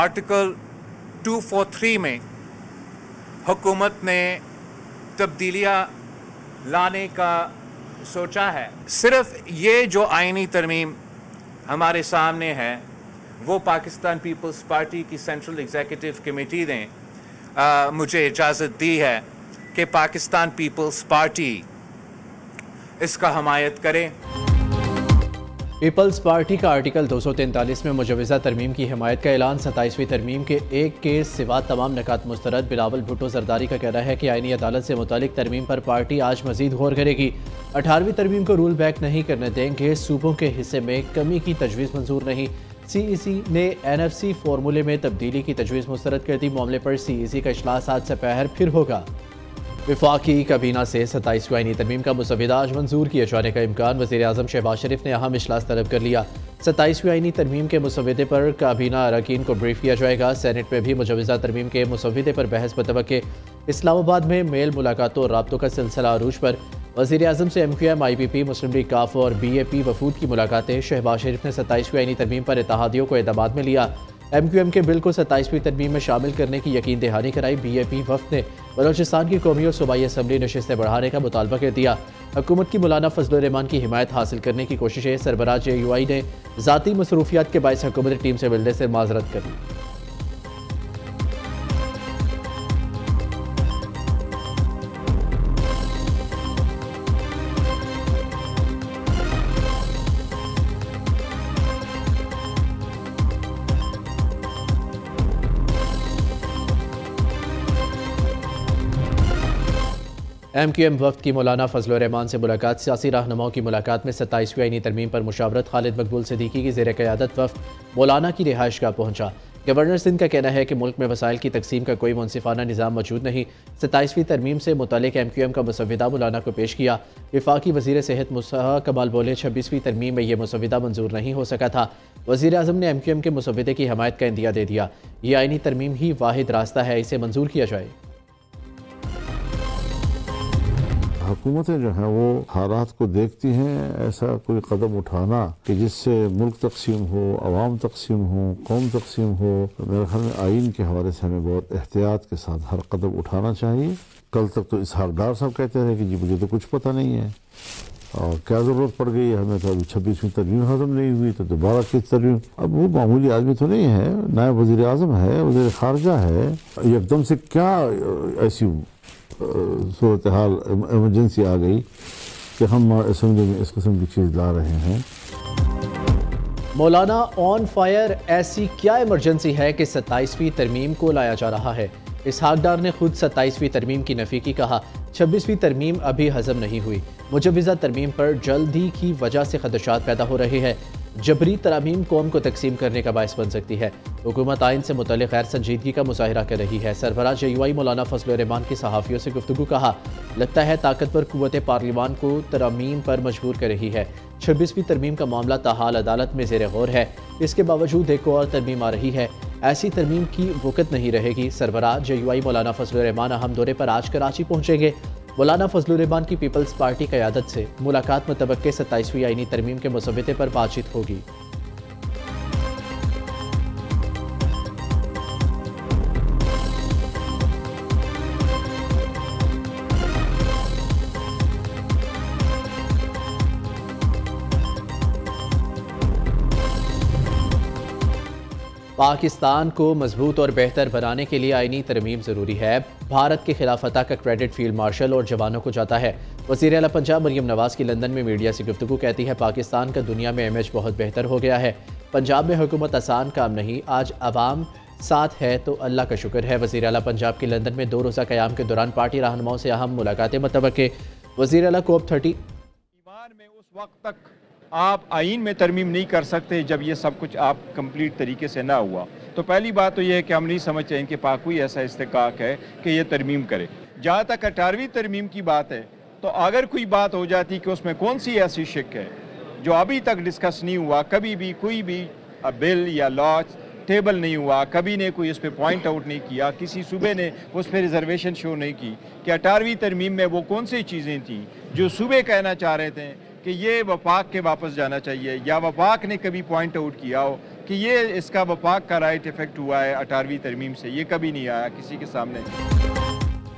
Article 243 में हुकूमत ने तब्दीलियाँ लाने का सोचा है। सिर्फ ये जो आईनी तरमीम हमारे सामने है वो पाकिस्तान पीपल्स पार्टी की सेंट्रल एग्जीक्यूटिव कमेटी ने मुझे इजाज़त दी है कि पाकिस्तान पीपल्स पार्टी इसका हमायत करे। पीपल्स पार्टी का आर्टिकल 243 में मुजवज़ा तरमीम की हिमायत का ऐलान। 27वीं तरमीम के एक के सिवा तमाम नकात मुस्तरद। बिलावल भुट्टो जरदारी का कहना है कि आईनी अदालत से मुतालिक तरमीम पर पार्टी आज मजीद गौर करेगी। 18वीं तरमीम को रूल बैक नहीं करने देंगे। सूबों के हिस्से में कमी की तजवीज़ मंजूर नहीं। CEC ने NFC फार्मूले में तब्दीली की तजवीज़ मुस्तरद कर दी। मामले पर CEC का इजलास आज दोपहर फिर होगा। वफाकी काबीना से 27वीं आईनी तरमीम का मुसव्वदा आज मंजूर किए जाने का इम्कान। वज़ीर आज़म शहबाज शरीफ ने अहम इजलास तलब कर लिया। 27वीं आईनी तरमीम के मुसव्वदे पर काबीना अरकान को ब्रीफ किया जाएगा। सेनेट में भी मुजवज़ा तरमीम के मुसव्वदे पर बहस मुतवक्के। इस्लामाबाद में मेल मुलाकातों और राब्तों का सिलसिला अरूज पर। वज़ीर आज़म से MQM, IPP, मुस्लिम लीग काफ और BAP वफूद की मुलाकातें। शहबाज शरीफ ने 27वीं आईनी तरमीम पर इत्तेहादियों को एतमाद में लिया। MQM के बिल को 27वीं तरमीम में शामिल करने की यकीन दहानी कराई। BAP वफ़द ने बलोचिस्तान की कौमी और सूबाई असम्बली नशिस्तें बढ़ाने का मुतालबा कर दिया। हुकूमत की मौलाना फजलुर रहमान की हिमायत हासिल करने की कोशिशें। सरबराह JUI ने ज़ाती मसरूफियात के बायस हुकूमती टीम से मिलने से माजरत कर ली। MQM वफ़द की मौलाना फजलुर रहमान से मुलाकात। सियासी रहनुमाओं की मुलाकात में 27वीं आईनी तरमीम पर मुशावरत। खालिद मकबूल सिद्दीकी की ज़ेर क़यादत वफ़द मौलाना की रिहाइशगाह पहुंचा। गवर्नर सिंध का कहना है कि मुल्क में वसाइल की तकसीम का कोई मुनसिफाना निज़ाम मौजूद नहीं। 27वीं तरमीम से मुतालिक MQM का मुसव्वदा मौलाना को पेश किया। वफाकी वज़ीर सेहत मुसा कमाल बोले 26वीं तरमीम में यह मुसव्वदा मंजूर नहीं हो सका था। वज़ीर आज़म ने MQM के मुसव्वदे की हमायत का इंदिया दे दिया। ये आईनी तरमीम ही वाहिद रास्ता है, इसे मंजूर किया जाए। हुकूमतें जो हैं वो हालात को देखती हैं। ऐसा कोई कदम उठाना कि जिससे मुल्क तकसीम हो, अवाम तकसीम हो, कौम तकसीम हो, मेरे ख्याल में आइन के हवाले से हमें बहुत एहतियात के साथ हर कदम उठाना चाहिए। कल तक तो इसहाक डार साहब कहते रहे कि जी मुझे तो कुछ पता नहीं है और क्या ज़रूरत पड़ गई है हमें, तो अभी 26वीं तरमीम हज़म नहीं हुई तो दोबारा की तरमीम। अब वो मामूली आदमी तो नहीं है, नायब वज़ीर आज़म है, वज़ीर ख़ारजा है, एकदम से क्या ऐसी सूरत हाल इमरजेंसी आ गई कि हम असेंबली में इस किस्म की चीज़ ला रहे हैं। मौलाना ऑन फायर, ऐसी क्या इमरजेंसी है कि 27वीं तरमीम को लाया जा रहा है। इसहाक डार ने खुद 27वीं तरमीम की नफ़ी की। कहा 26वीं तरमीम अभी हज़म नहीं हुई। मुजवज़ा तरमीम पर जल्दी की वजह से खदशात पैदा हो रहे हैं। जबरी तरामीम कौम को तकसीम करने का बायस बन सकती है। हुकूमत आइन से मुतल्लिक़ गैर संजीदगी का मुज़ाहिरा कर रही है। सरबराह JUI मौलाना फजलुर रहमान की सहाफ़ियों से गुफ्तगू। कहा लगता है ताकतवर कुव्वत पार्लिमान को तरामीम पर मजबूर कर रही है। 26वीं तरमीम का मामला ताहाल अदालत में ज़ेर गौर है। इसके बावजूद एक और तरमीम आ रही है। ऐसी तरमीम की वक़्त नहीं रहेगी। सरबराह JUI मौलाना फजलुर रहमान अहम दौरे पर आज कराची पहुँचेंगे। मौलाना फजलुर रहमान की पीपल्स पार्टी क़यादत से मुलाकात मुतवक्के। 27वीं आईनी तरमीम के मुसव्वदे पर बातचीत होगी। पाकिस्तान को मजबूत और बेहतर बनाने के लिए आईनी तरमीम ज़रूरी है। भारत के खिलाफ फतह का क्रेडिट फील्ड मार्शल और जवानों को जाता है। वज़ीर आला पंजाब मरियम नवाज़ की लंदन में मीडिया से गुफ्तगू। कहती है पाकिस्तान का दुनिया में इमेज बहुत बेहतर हो गया है। पंजाब में हुकूमत आसान काम नहीं, आज अवाम साथ है तो अल्लाह का शुक्र है। वज़ीर आला पंजाब के लंदन में 2 रोज़ा क़याम के दौरान पार्टी रहनुमाओं से अहम मुलाकातें मुतवक्के। वज़ीर आला COP30 में उस वक्त तक आप आइन में तरमीम नहीं कर सकते जब ये सब कुछ आप कंप्लीट तरीके से ना हुआ। तो पहली बात तो ये है कि हम नहीं समझते इनके पास कोई ऐसा इस्तेकाक है कि ये तरमीम करे। जहाँ तक 18वीं तरमीम की बात है तो अगर कोई बात हो जाती कि उसमें कौन सी ऐसी शिक है जो अभी तक डिस्कस नहीं हुआ, कभी भी कोई भी बिल या लॉ टेबल नहीं हुआ, कभी ने कोई इस पर पॉइंट आउट नहीं किया, किसी सूबे ने उस पर रिजर्वेशन शो नहीं की कि 18वीं तरमीम में वो कौन सी चीज़ें थीं जो सूबे कहना चाह रहे थे कि ये वफाक के वापस जाना चाहिए, या वफाक ने कभी पॉइंट आउट किया हो कि ये इसका वफाक का राइट इफेक्ट हुआ है 18वीं तरमीम से, ये कभी नहीं आया किसी के सामने।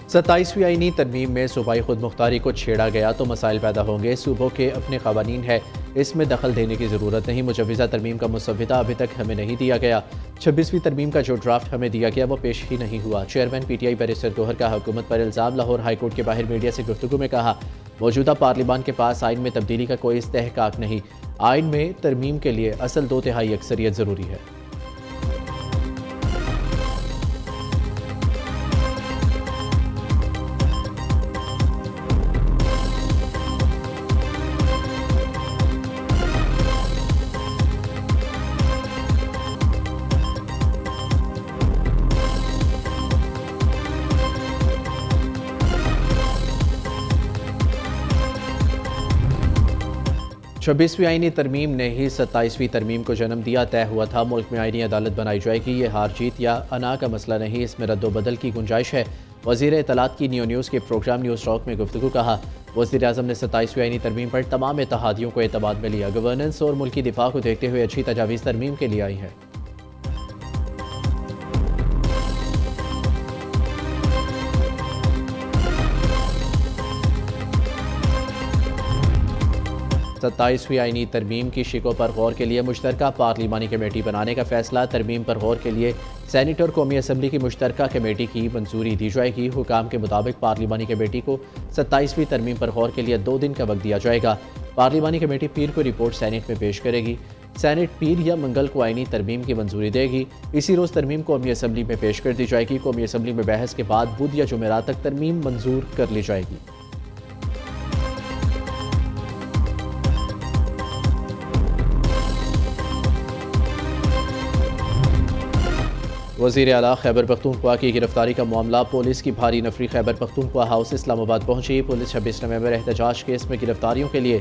27वीं आईनी तरमीम में सूबाई खुद मुख्तारी को छेड़ा गया तो मसाइल पैदा होंगे। सूबों के अपने कवानीन है, इसमें दखल देने की ज़रूरत नहीं। मुजव्विज़ा तरमीम का मुसव्विदा अभी तक हमें नहीं दिया गया। 26वीं तरमीम का जो ड्राफ्ट हमें दिया गया वो पेश ही नहीं हुआ। चेयरमैन PTI बैरिस्टर गौहर का हुकूमत पर इल्ज़ाम। लाहौर हाईकोर्ट के बाहर मीडिया से गुफ्तगू में कहा, मौजूदा पार्लिमान के पास आइन में तब्दीली का कोई इस्तेहकाक नहीं। आइन में तरमीम के लिए असल 2/3 अक्सरियत ज़रूरी है। छब्बीसवीं आईनी तरमीम ने ही 27वीं तरमीम को जन्म दिया। तय हुआ था मुल्क में आईनी अदालत बनाई जाएगी। ये हार जीत या अना का मसला नहीं, इसमें रद्दोबदल की गुंजाइश है। वज़ीर इत्तलात की न्यू न्यूज़ के प्रोग्राम न्यूज़ टॉक में गुफ्तगू कहा, वज़ीर आज़म ने 27वीं आईनी तरमीम पर तमाम इत्तेहादियों को एतमाद में लिया। गवर्नेंस और मुल्की दिफा को देखते हुए अच्छी तजावीज़ तरमीम के लिए आई है। सत्ताईसवीं आईनी तरमीम की शिकों पर गौर के लिए मुश्तरका पार्लिमानी कमेटी बनाने का फैसला। तरमीम पर गौर के लिए सेनेट और कौमी असम्बली की मुश्तरका कमेटी की मंजूरी दी जाएगी। हुकाम के मुताबिक पार्लिमानी कमेटी को 27वीं तरमीम पर गौर के लिए 2 दिन का वक्त दिया जाएगा। पार्लिमानी कमेटी पीर को रिपोर्ट सेनेट में पेश करेगी। सेनेट पीर या मंगल को आईनी तरमीम की मंजूरी देगी। इसी रोज़ तरमीम कौमी असम्बली में पेश कर दी जाएगी। कौमी असम्बली में बहस के बाद बुध या जुमेरात तक तरमीम मंजूर कर ली जाएगी। वज़ीर आला खैबर पख्तूनख्वा की गिरफ्तारी का मामला। पुलिस की भारी नफरी खैबर पख्तूनख्वा हाउस इस्लामाबाद पहुंची। पुलिस 26 नवंबर एहतजाज केस में गिरफ्तारियों के लिए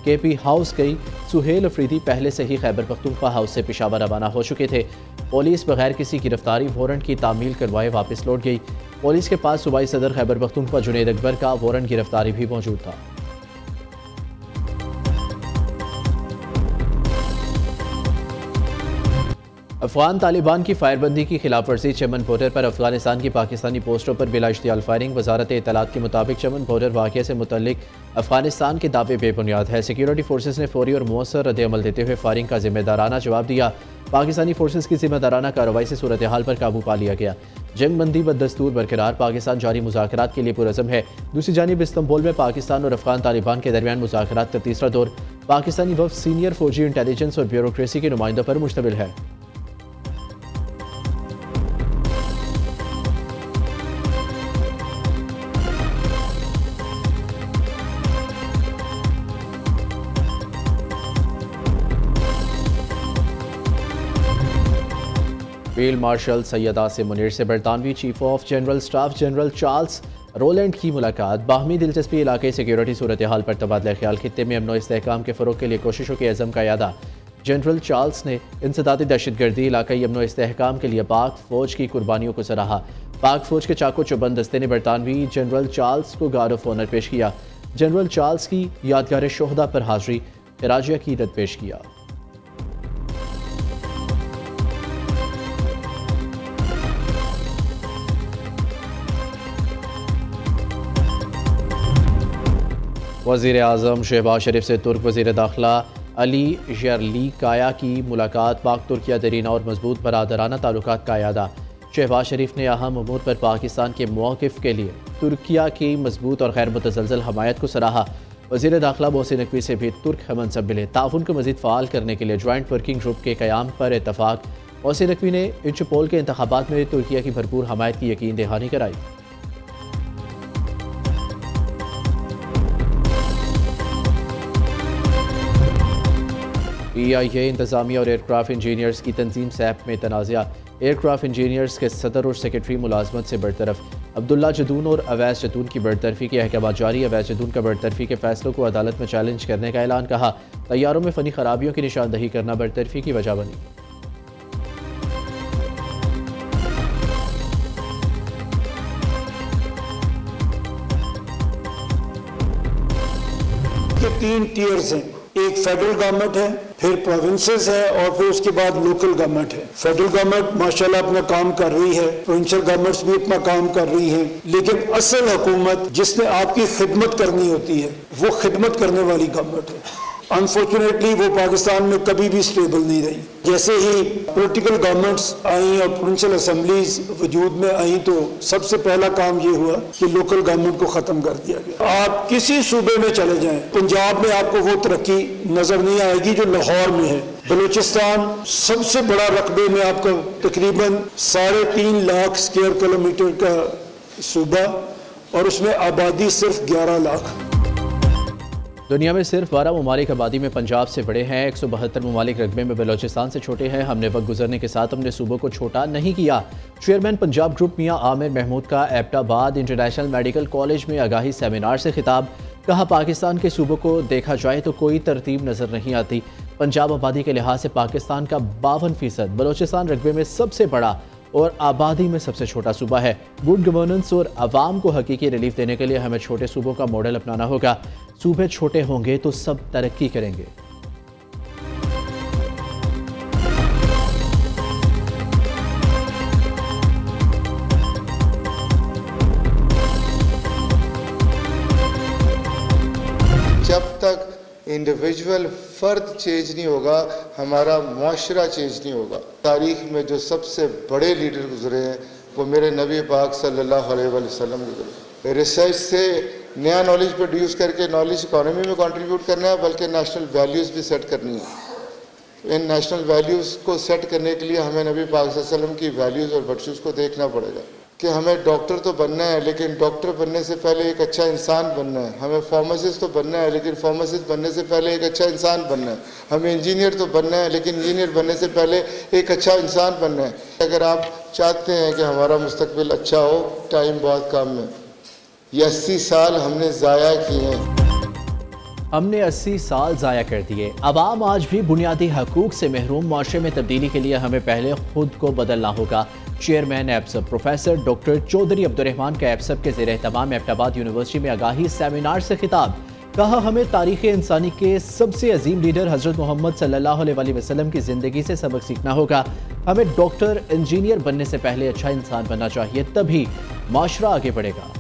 KP हाउस गई। सुहेल अफरीदी पहले से ही खैबर पख्तूनख्वा हाउस से पेशावर रवाना हो चुके थे। पुलिस बगैर किसी गिरफ्तारी वारंट की तामील करवाए वापस लौट गई। पुलिस के पास सूबाई सदर खैबर पख्तूनख्वा जुनैद अकबर का वारंट गिरफ्तारी भी मौजूद था। अफगान तालिबान की फायरबंदी की खिलाफ वर्जी। चमन बॉर्डर पर अफगानिस्तान की पाकिस्तानी पोस्टों पर बिला इश्तियाल फायरिंग। वजारत इत्तलात के मुताबिक चमन बॉर्डर वाक़े से मुतल्लिक अफगानिस्तान के दावे बेबुनियाद है। सिक्योरिटी फोर्सेज ने फौरी और मौसर रद्द-ए-अमल देते हुए फायरिंग का जिम्मेदाराना जवाब दिया। पाकिस्तानी फोर्सेज की जिम्मेदाराना कार्रवाई से सूरत हाल पर काबू पा लिया गया। जंग बंदी व दस्तूर बरकरार। पाकिस्तान जारी मुज़ाकरात के लिए पुरज़म है। दूसरी जानिब इस्तंबुल में पाकिस्तान और अफगान तालिबान के दरमियान मुज़ाकरात का तीसरा दौर पाकिस्तानी वफ़द सीनियर फौजी इंटेलिजेंस और ब्यूरोक्रेसी के नुमाइंदों पर मुश्तमिल है। फील्ड मार्शल सैयद आसिम मुनीर से बरतानवी chief of general staff general Charles Roland की मुलाकात। बाहमी दिलचस्पी इलाके सिक्योरिटी सूरत हाल पर तबादला ख्याल। खित्ते में अमन व इस्तेहकाम के फ़रोग के लिए कोशिशों के अज़म का यादा। जनरल चार्ल्स ने इंसदादी दहशतगर्दी इलाकाई अमन व इस्तेहकाम के लिए पाक फ़ौज की कुर्बानियों को सराहा। पाक फ़ौज के चाको चुबंद दस्ते ने बरतानवी जनरल चार्ल्स को गार्ड ऑफ ऑनर पेश किया। जनरल चार्ल्स की यादगार शोहदा पर हाजिरी खराज अकीदत पेश किया। वज़ीर आज़म शहबाज शरीफ से तुर्क वज़ीर दाखिला अली यरलिकाया की मुलाकात। पाक तुर्किया दरीना और मजबूत बरादराना ताल्लुकात का यादा। शहबाज शरीफ ने अहम उमूर पर पाकिस्तान के मौक़िफ़ के लिए तुर्किया की मजबूत और गैर मुतज़लज़ल हमायत को सराहा। वज़ीर दाखिला मोहसिन नकवी से भी तुर्क हमनसब मिले। ताउन को मज़ीद फ़ाल करने के लिए जॉइंट वर्किंग ग्रुप के क़याम पर इत्तफ़ाक़। मोहसिन नकवी ने इंटरपोल के इंतख़ाबात में तुर्किया की भरपूर हमायत की यकीन दहानी कराई। PIA इंतज़ामिया और एयरक्राफ्ट इंजीनियर्स की तंजीम सैप में तनाज़ा। एयरक्राफ्ट इंजीनियर्स के सदर और सेक्रेटरी मुलाजमत से बरतरफ। अब्दुल्ला जदून और अवैस जदून की बरतरफी के अहकाम जारी। अवैस जदून का बरतरफी के फैसलों को अदालत में चैलेंज करने का ऐलान। कहा, तैयारों में फ़नी खराबियों की निशानदही करना बरतरफी की वजह बनी। 3 टियर्स हैं, एक फेडरल गवर्नमेंट है, फिर प्रोविंसेस है और फिर उसके बाद लोकल गवर्नमेंट है। फेडरल गवर्नमेंट माशाल्लाह अपना काम कर रही है, प्रोविंशियल गवर्नमेंट्स भी अपना काम कर रही हैं, लेकिन असल हुकूमत जिसने आपकी खिदमत करनी होती है वो खिदमत करने वाली गवर्नमेंट है। अनफॉर्चुनेटली वो पाकिस्तान में कभी भी स्टेबल नहीं रही। जैसे ही पॉलिटिकल गवर्नमेंट्स आई और प्रोविंशियल असेंबलीज वजूद में आई तो सबसे पहला काम ये हुआ कि लोकल गवर्नमेंट को ख़त्म कर दिया गया। आप किसी सूबे में चले जाएं, पंजाब में आपको वो तरक्की नज़र नहीं आएगी जो लाहौर में है। बलूचिस्तान सबसे बड़ा रकबे में आपका तकरीबन 3.5 लाख स्क्वायर किलोमीटर का सूबा और उसमें आबादी सिर्फ 11 लाख। दुनिया में सिर्फ 12 ममालिक आबादी में पंजाब से बड़े हैं। 172 ममालिक रकबे में बलोचिस्तान से छोटे हैं। हमने वक्त गुजरने के साथ अपने सूबों को छोटा नहीं किया। चेयरमैन पंजाब ग्रुप मियां आमिर महमूद का एबटाबाद इंटरनेशनल मेडिकल कॉलेज में आगाही सेमिनार से खिताब। कहा, पाकिस्तान के सूबों को देखा जाए तो कोई तरतीब नजर नहीं आती। पंजाब आबादी के लिहाज से पाकिस्तान का 52%, बलोचिस्तान रकबे में सबसे बड़ा और आबादी में सबसे छोटा सूबा है। गुड गवर्नेंस और आवाम को हकीकी रिलीफ देने के लिए हमें छोटे सूबों का मॉडल अपनाना होगा। सूबे छोटे होंगे तो सब तरक्की करेंगे। जब तक इंडिविजुअल फर्द चेंज नहीं होगा, हमारा मुआशरा चेंज नहीं होगा। तारीख में जो सबसे बड़े लीडर गुजरे हैं वो मेरे नबी पाक सल्लल्लाहु अलैहि वसल्लम गुजरे। रिसर्च से नया नॉलेज प्रोड्यूस करके नॉलेज इकोनॉमी में कंट्रीब्यूट करना है, बल्कि नेशनल वैल्यूज़ भी सेट करनी है। इन नेशनल वैल्यूज़ को सेट करने के लिए हमें नबी पाक सल्लल्लाहु अलैहि वसल्लम की वैल्यूज़ और वर्चूज़ को देखना पड़ेगा कि हमें डॉक्टर तो बनना है, लेकिन डॉक्टर बनने से पहले एक अच्छा इंसान बनना है। हमें फार्मासिस्ट तो बनना है, लेकिन फार्मासिस्ट बनने से पहले एक अच्छा इंसान बनना है। हमें इंजीनियर तो बनना है, लेकिन इंजीनियर बनने से पहले एक अच्छा इंसान बनना है। अगर आप चाहते हैं कि हमारा मुस्तकबिल अच्छा हो, टाइम बहुत कम है। ये 80 साल हमने ज़ाया किए हैं। हमने 80 साल ज़ाया कर दिए। अवाम आज भी बुनियादी हकूक़ से महरूम। माशरे में तब्दीली के लिए हमें पहले खुद को बदलना होगा। चेयरमैन एब्सब प्रोफेसर डॉक्टर चौधरी अब्दुर्रहमान का एब्सब के ज़ेर एहतमाम एबटाबाद यूनिवर्सिटी में आगाही सेमिनार से खिताब। कहा, हमें तारीख़ इंसानी के सबसे अजीम लीडर हज़रत मोहम्मद सल्लल्लाहु अलैहि वसल्लम की ज़िंदगी से सबक सीखना होगा। हमें डॉक्टर इंजीनियर बनने से पहले अच्छा इंसान बनना चाहिए, तभी माशरा आगे बढ़ेगा।